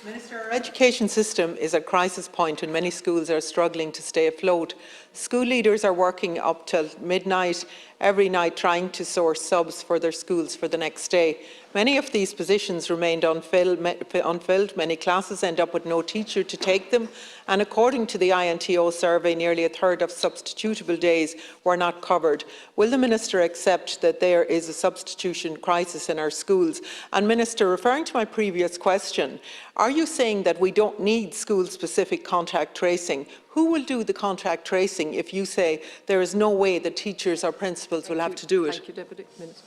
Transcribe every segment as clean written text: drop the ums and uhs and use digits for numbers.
Minister, our education system is at crisis point and many schools are struggling to stay afloat. School leaders are working up till midnight every night trying to source subs for their schools for the next day. Many of these positions remained unfilled. Many classes end up with no teacher to take them, and according to the INTO survey, nearly a third of substitutable days were not covered. Will the Minister accept that there is a substitution crisis in our schools? And Minister, referring to my previous question, are you saying that we don't need school-specific contact tracing? Who will do the contact tracing if you say there is no way that teachers or principals will have to do it? Thank you, Deputy Minister.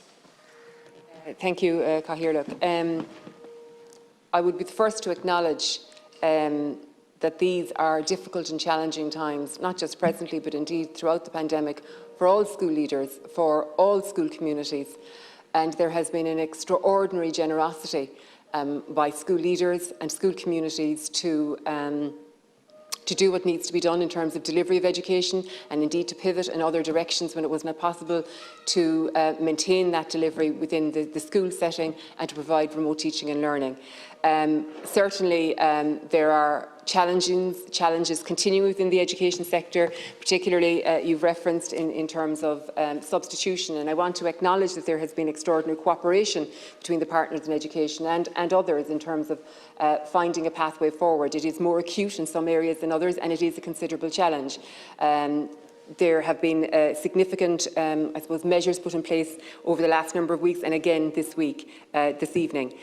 Thank you, Cathaoirleach. I would be the first to acknowledge that these are difficult and challenging times, not just presently, but indeed throughout the pandemic, for all school leaders, for all school communities. And there has been an extraordinary generosity by school leaders and school communities to do what needs to be done in terms of delivery of education, and indeed to pivot in other directions when it was not possible to maintain that delivery within the school setting and to provide remote teaching and learning. Certainly there are challenges continuing within the education sector, particularly you've referenced in terms of substitution, and I want to acknowledge that there has been extraordinary cooperation between the partners in education and others in terms of finding a pathway forward. It is more acute in some areas than others, and it is a considerable challenge. There have been significant, I suppose, measures put in place over the last number of weeks and again this evening.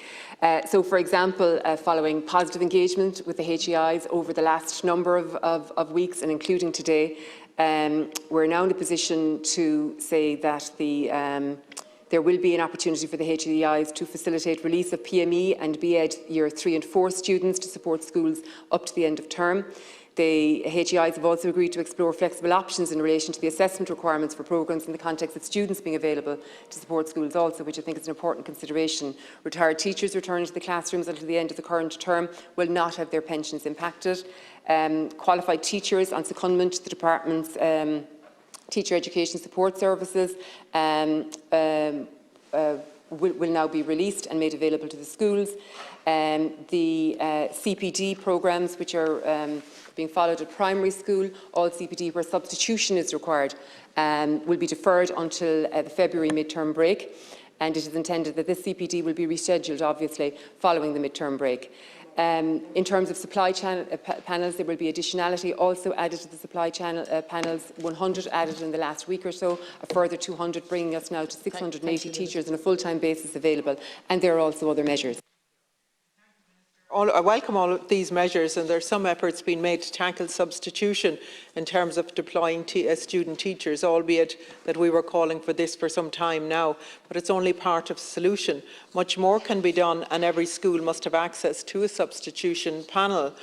So, for example, following positive engagement with the HEIs over the last number of weeks and including today, we're now in a position to say that there will be an opportunity for the HEIs to facilitate release of PME and BEd Year 3 and 4 students to support schools up to the end of term. The HEIs have also agreed to explore flexible options in relation to the assessment requirements for programmes in the context of students being available to support schools also, which I think is an important consideration. Retired teachers returning to the classrooms until the end of the current term will not have their pensions impacted. Qualified teachers on secondment to the Department's Teacher Education Support Services will now be released and made available to the schools. The CPD programmes, which are being followed at primary school, all CPD where substitution is required, will be deferred until the February mid-term break, and it is intended that this CPD will be rescheduled, obviously, following the mid-term break. In terms of supply panels, there will be additionality also added to the supply panels, 100 added in the last week or so, a further 200, bringing us now to 680 teachers on a full-time basis available, and there are also other measures. I welcome all of these measures, and there are some efforts being made to tackle substitution in terms of deploying student teachers, albeit that we were calling for this for some time now, but it's only part of the solution. Much more can be done, and every school must have access to a substitution panel.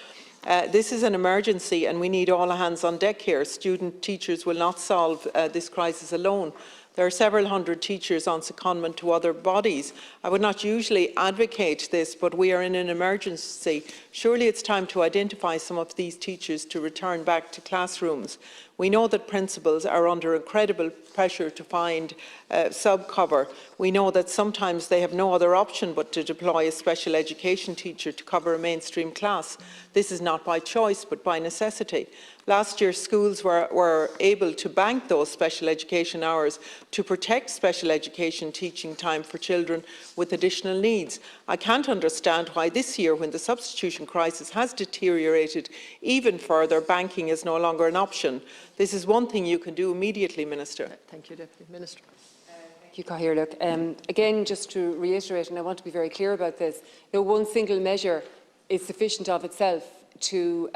This is an emergency and we need all hands on deck here. Student teachers will not solve this crisis alone. There are several hundred teachers on secondment to other bodies. I would not usually advocate this, but we are in an emergency. Surely it's time to identify some of these teachers to return back to classrooms. We know that principals are under incredible pressure to find sub-cover. We know that sometimes they have no other option but to deploy a special education teacher to cover a mainstream class. This is not by choice but by necessity. Last year, schools were able to bank those special education hours to protect special education teaching time for children with additional needs. I can't understand why this year, when the substitution crisis has deteriorated even further, banking is no longer an option. This is one thing you can do immediately, Minister. Thank you, Deputy Minister. Thank you, Cathaoirleach. Again, just to reiterate, and I want to be very clear about this, no one single measure is sufficient of itself to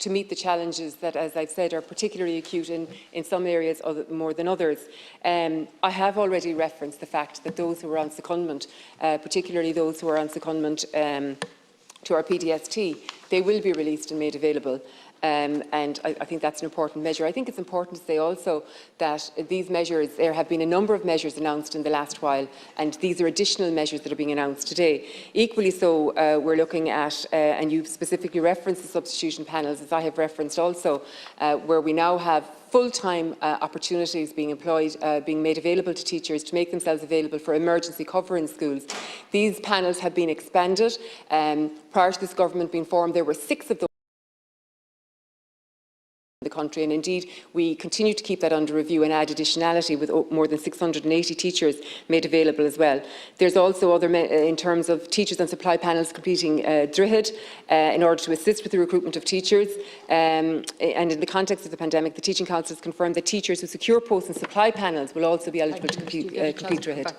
meet the challenges that, as I've said, are particularly acute in some areas more than others. I have already referenced the fact that those who are on secondment, particularly those who are on secondment to our PDST, they will be released and made available. and I think that's an important measure. I think it's important to say also that these measures, there have been a number of measures announced in the last while, and these are additional measures that are being announced today. Equally so, we're looking at, and you specifically referenced the substitution panels, as I have referenced also, where we now have full-time opportunities being employed, being made available to teachers to make themselves available for emergency cover in schools. These panels have been expanded. Prior to this government being formed, there were 6 of those in the country, and indeed we continue to keep that under review and add additionality with more than 680 teachers made available as well. There's also other, in terms of teachers and supply panels completing DRIHID in order to assist with the recruitment of teachers, and in the context of the pandemic, the teaching council has confirmed that teachers who secure posts in supply panels will also be eligible to complete DRIHID.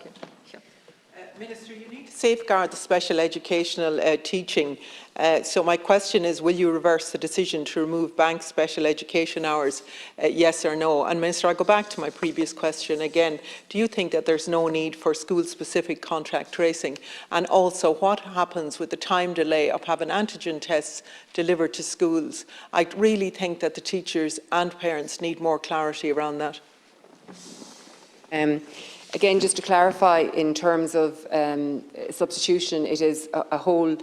Minister, you need to safeguard the special educational teaching. So my question is, will you reverse the decision to remove bank special education hours, yes or no? And Minister, I'll go back to my previous question again. Do you think that there's no need for school-specific contact tracing? And also, what happens with the time delay of having antigen tests delivered to schools? I really think that the teachers and parents need more clarity around that. Again, just to clarify, in terms of substitution, it is a whole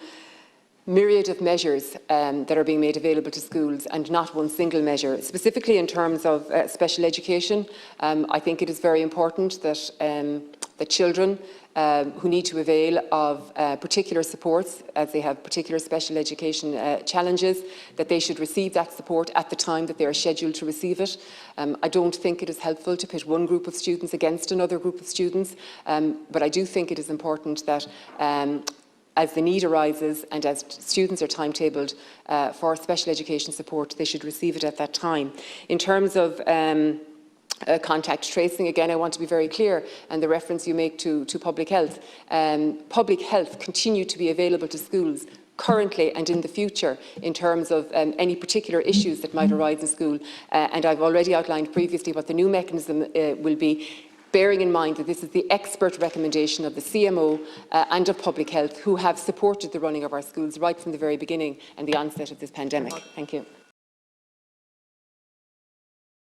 myriad of measures that are being made available to schools and not one single measure. Specifically in terms of special education, I think it is very important that the children who need to avail of particular supports, as they have particular special education challenges, that they should receive that support at the time that they are scheduled to receive it. I don't think it is helpful to pit one group of students against another group of students, but I do think it is important that as the need arises and as students are timetabled for special education support, they should receive it at that time. In terms of contact tracing, again, I want to be very clear, and the reference you make to public health continue to be available to schools currently and in the future in terms of any particular issues that might arise in school. And I've already outlined previously what the new mechanism will be, bearing in mind that this is the expert recommendation of the CMO and of Public Health, who have supported the running of our schools right from the very beginning and the onset of this pandemic. Thank you.